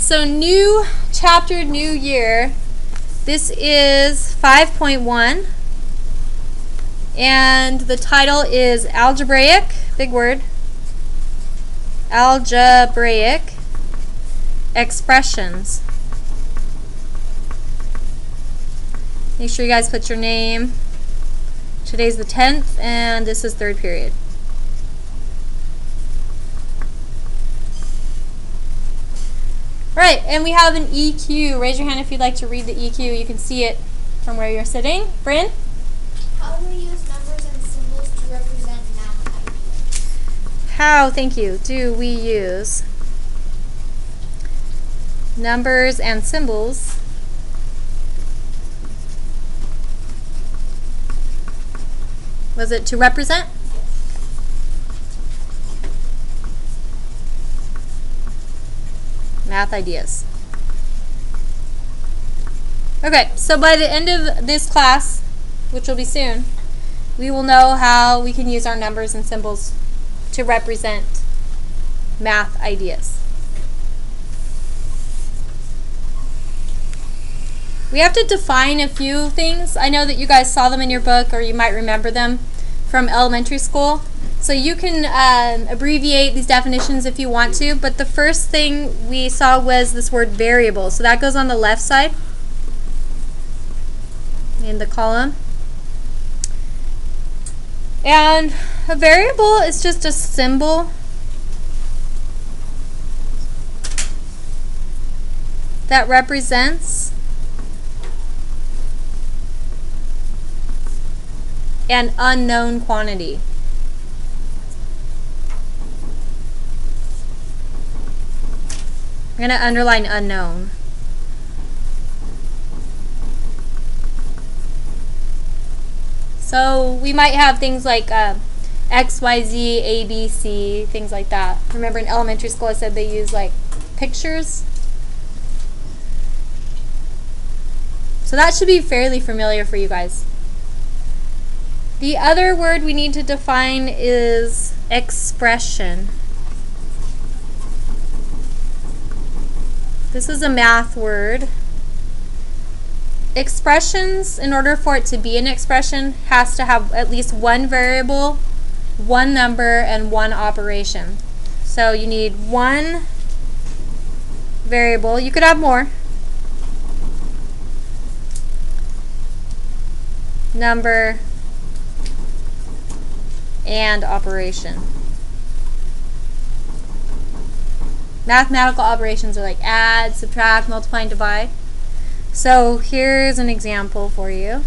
so new chapter, new year. This is 5.1, and the title is Algebraic, big word, Algebraic Expressions. Make sure you guys put your name. Today's the 10th, and this is third period. Right, and we have an EQ. Raise your hand if you'd like to read the EQ. You can see it from where you're sitting. Bryn? How do we use numbers and symbols to represent math ideas? How, thank you, do we use numbers and symbols was it to represent? Math ideas. Okay, so by the end of this class, which will be soon, we will know how we can use our numbers and symbols to represent math ideas. We have to define a few things. I know that you guys saw them in your book, or you might remember them from elementary school. So you can abbreviate these definitions if you want to, but the first thing we saw was this word variable. So that goes on the left side in the column. And a variable is just a symbol that represents an unknown quantity. I'm going to underline unknown. So we might have things like X, Y, Z, A, B, C, things like that. Remember in elementary school I said they use like pictures? So that should be fairly familiar for you guys. The other word we need to define is expression. This is a math word. Expressions, in order for it to be an expression, has to have at least one variable, one number, and one operation. So you need one variable. You could have more. Number and operation. Mathematical operations are like add, subtract, multiply, and divide. So here's an example for you.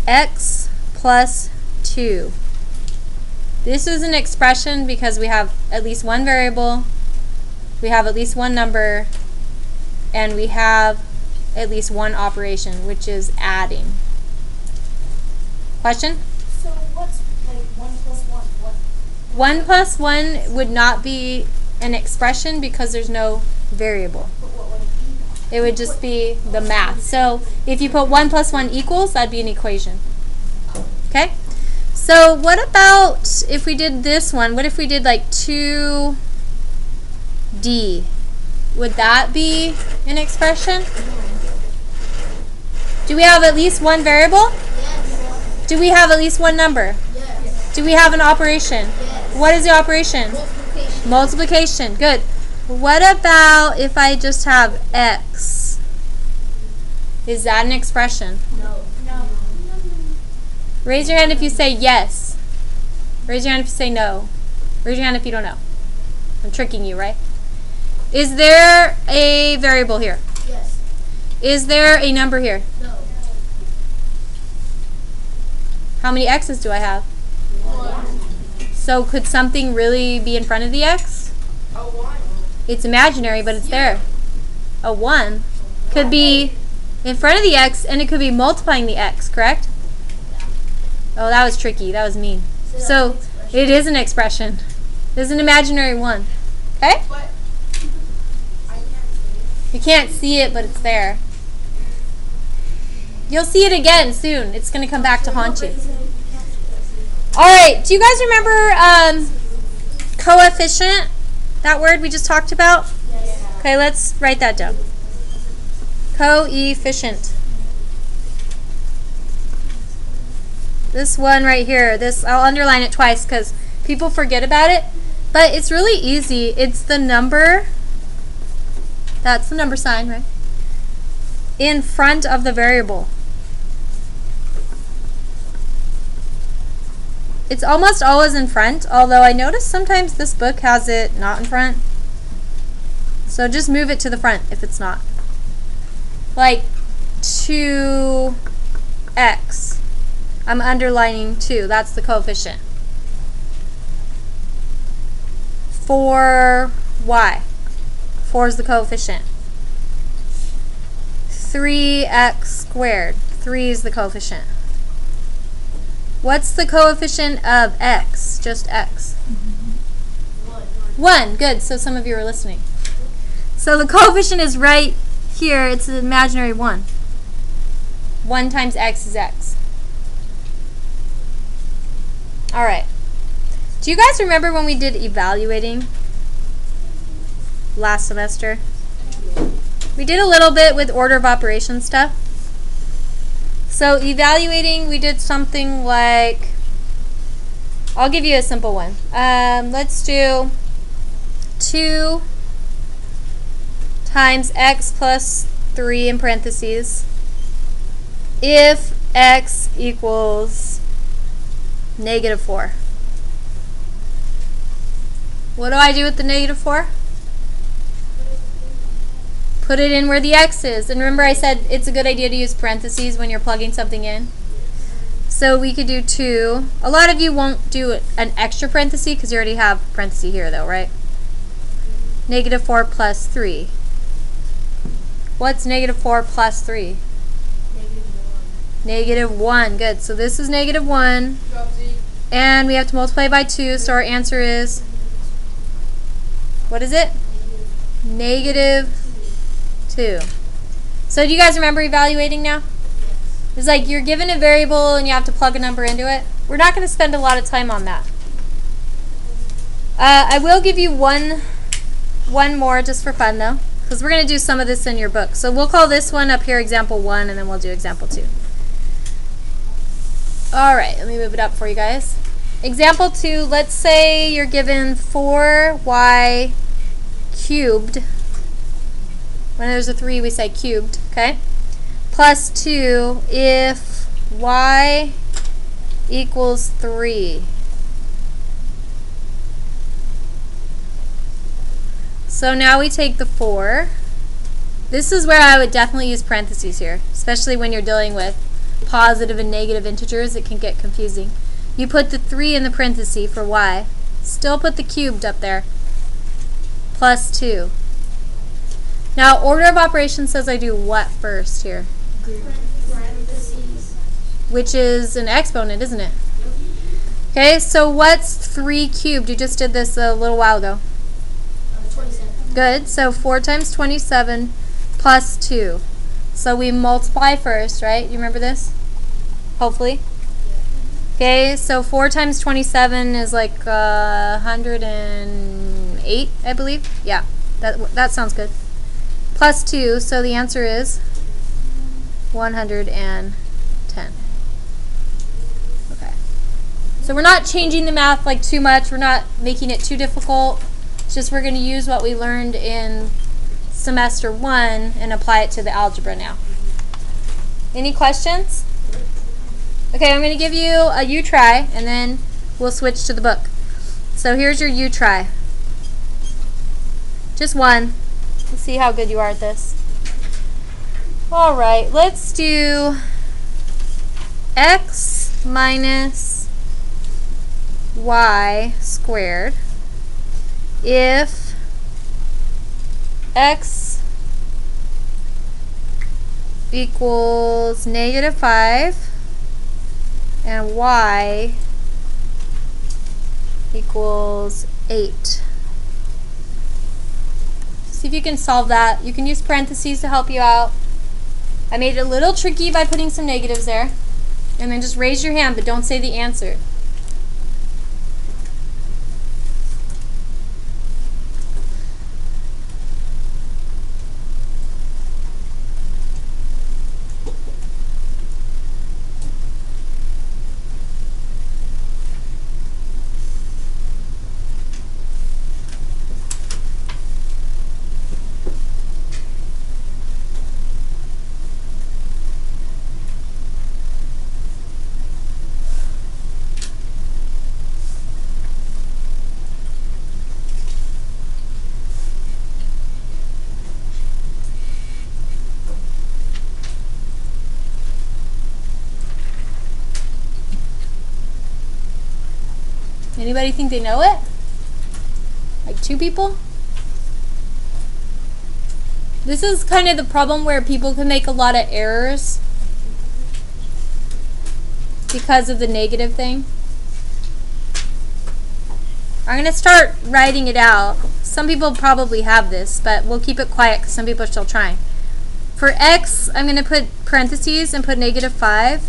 X plus 2. This is an expression because we have at least one variable, we have at least one number, and we have at least one operation, which is adding. Question? So what's like 1 plus 1? What? 1 plus 1 would not be an expression because there's no variable. But what would it be? It would just be the math. So if you put 1 plus 1 equals, that'd be an equation. Okay? So what about if we did this one? What if we did like 2D? Would that be an expression? Do we have at least one variable? Yes. Do we have at least one number? Yes. Do we have an operation? Yes. What is the operation? Multiplication. Multiplication. Good. What about if I just have X? Is that an expression? No. No. Raise your hand if you say yes. Raise your hand if you say no. Raise your hand if you don't know. I'm tricking you, right? Is there a variable here? Yes. Is there a number here? No. How many X's do I have? 1. So could something really be in front of the X? A 1. It's imaginary, but it's there. A 1 could be in front of the X, and it could be multiplying the X, correct? Oh, that was tricky. That was mean. So it is an expression. It's an imaginary 1. Okay? But I can't see it. You can't see it, but it's there. You'll see it again soon. It's going to come back to haunt you. Alright, do you guys remember coefficient? That word we just talked about? Yes. Okay, let's write that down. Coefficient. This one right here, I'll underline it twice because people forget about it, but it's really easy. It's the number, that's the number sign, right? In front of the variable. It's almost always in front, although I notice sometimes this book has it not in front. So just move it to the front if it's not. Like 2x. I'm underlining 2. That's the coefficient. 4y. 4 is the coefficient. 3x squared. 3 is the coefficient. What's the coefficient of x? Just x. 1. Good. So some of you are listening. So the coefficient is right here. It's an imaginary 1. 1 times x is x. Alright. Do you guys remember when we did evaluating last semester? We did a little bit with order of operations stuff. So evaluating, we did something like, I'll give you a simple one. Let's do 2 times x plus 3 in parentheses if x equals -4. What do I do with the -4? Put it in where the x is. And remember I said it's a good idea to use parentheses when you're plugging something in. So we could do 2. A lot of you won't do an extra parenthesis because you already have parenthesis here though, right? -4 plus 3. What's -4 plus 3? -1. Good. So this is -1. And we have to multiply by 2, so our answer is, what is it? -2. So do you guys remember evaluating now? It's like you're given a variable and you have to plug a number into it. We're not going to spend a lot of time on that. I will give you one more just for fun though, because we're going to do some of this in your book. So we'll call this one up here example 1 and then we'll do example 2. Alright, let me move it up for you guys. Example 2, let's say you're given 4y cubed. When there's a 3 we say cubed, okay? Plus 2 if y equals 3. So now we take the 4. This is where I would definitely use parentheses here, especially when you're dealing with positive and negative integers. It can get confusing. You put the 3 in the parenthesis for y. Still put the cubed up there. Plus 2. Now, order of operations says I do what first here? Which is an exponent, isn't it? Okay, so what's 3 cubed? You just did this a little while ago. 27. Good, so 4 times 27 plus 2. So we multiply first, right? You remember this? Hopefully. Okay, so 4 times 27 is like 108, I believe. Yeah, that sounds good. Plus 2, so the answer is 110. Okay. So we're not changing the math like too much. We're not making it too difficult. It's just we're going to use what we learned in semester 1 and apply it to the algebra now. Any questions? Okay, I'm going to give you a you try and then we'll switch to the book. So here's your you try. Just one. Let's see how good you are at this. Alright, let's do x minus y squared if x equals -5 and y equals 8. See if you can solve that. You can use parentheses to help you out. I made it a little tricky by putting some negatives there. And then just raise your hand, but don't say the answer. Anybody think they know it? Like 2 people? This is kind of the problem where people can make a lot of errors because of the negative thing. I'm going to start writing it out. Some people probably have this, but we'll keep it quiet because some people are still trying. For x, I'm going to put parentheses and put -5.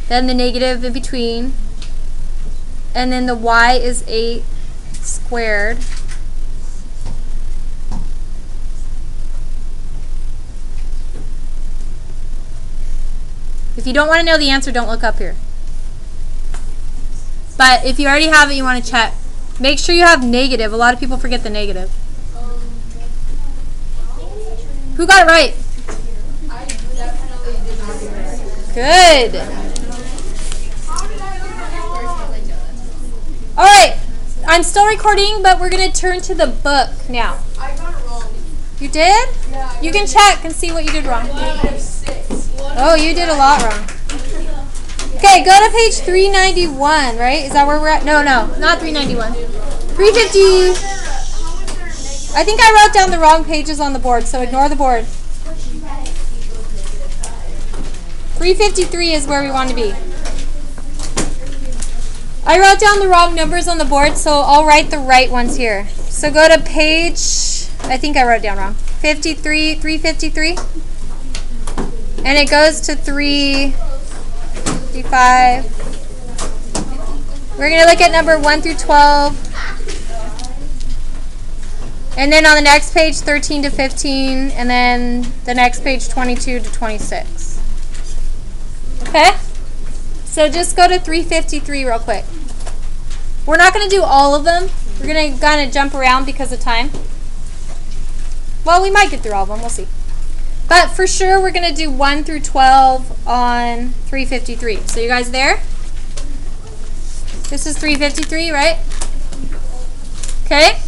Then the negative in between. And then the y is 8 squared. If you don't want to know the answer, don't look up here. But if you already have it, you want to check. Make sure you have negative. A lot of people forget the negative. Who got it right? Good. Alright. I'm still recording, but we're going to turn to the book now. I got it wrong. You did? Yeah. You can check and see what you did wrong. Oh, you did a lot wrong. Okay, go to page 391, right? Is that where we're at? No, not 391. 350. I think I wrote down the wrong pages on the board, so ignore the board. 353 is where we want to be. I wrote down the wrong numbers on the board, so I'll write the right ones here. So go to page, I think I wrote it down wrong, 353. And it goes to 355. We're going to look at number 1 through 12. And then on the next page, 13 to 15. And then the next page, 22 to 26. Okay? So just go to 353 real quick. We're not going to do all of them. We're going to kind of jump around because of time. Well, we might get through all of them. We'll see. But for sure, we're going to do 1 through 12 on 353. So you guys there? This is 353, right? Okay.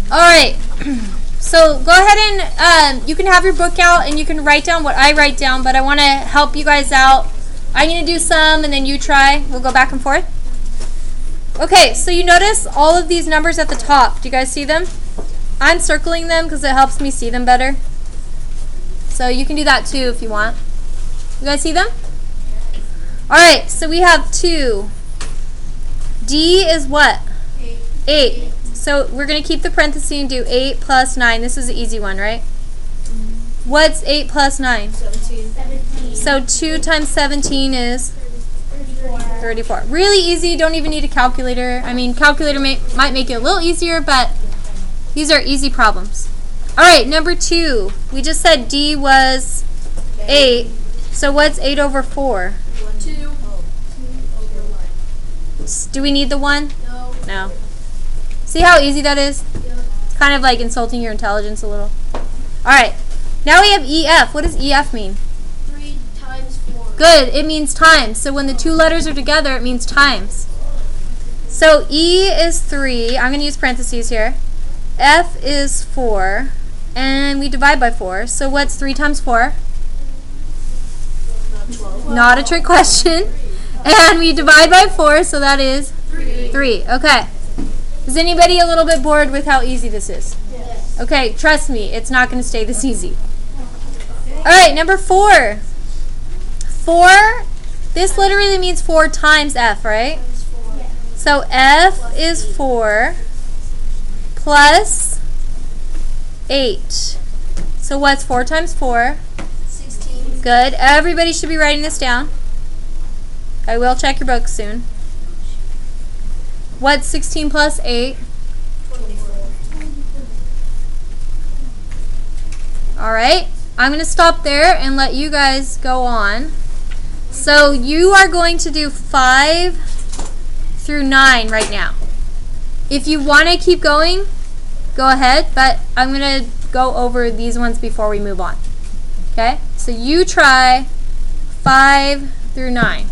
All right. So go ahead and you can have your book out and you can write down what I write down, but I want to help you guys out. I'm going to do some and then you try. We'll go back and forth. Okay, so you notice all of these numbers at the top. Do you guys see them? I'm circling them because it helps me see them better. So you can do that too if you want. You guys see them? Alright, so we have 2. D is what? 8. So we're going to keep the parentheses and do 8 plus 9. This is an easy one, right? What's 8 plus 9? 17. So 2 times 17 is 34. Really easy. Don't even need a calculator. I mean, calculator might make it a little easier, but these are easy problems. Alright, number 2. We just said D was 8. So what's 8 over 4? 2. Do we need the 1? No. No. See how easy that is? It's kind of like insulting your intelligence a little. Alright, now we have EF. What does EF mean? 3 times 4. Good, it means times. So when the 2 letters are together, it means times. So E is 3. I'm going to use parentheses here. F is 4. And we divide by 4. So what's 3 times 4? Not a trick question. And we divide by 4, so that is 3. Okay. Is anybody a little bit bored with how easy this is? Yes. Okay, trust me, it's not going to stay this easy. Alright, number 4. 4, this literally means 4 times F, right? So F is 4 plus 8. So what's 4 times 4? 16. Good. Everybody should be writing this down. I will check your books soon. What's 16 plus 8? 24. Alright. I'm going to stop there and let you guys go on. So you are going to do 5 through 9 right now. If you want to keep going, go ahead, but I'm going to go over these ones before we move on. Okay? So you try 5 through 9.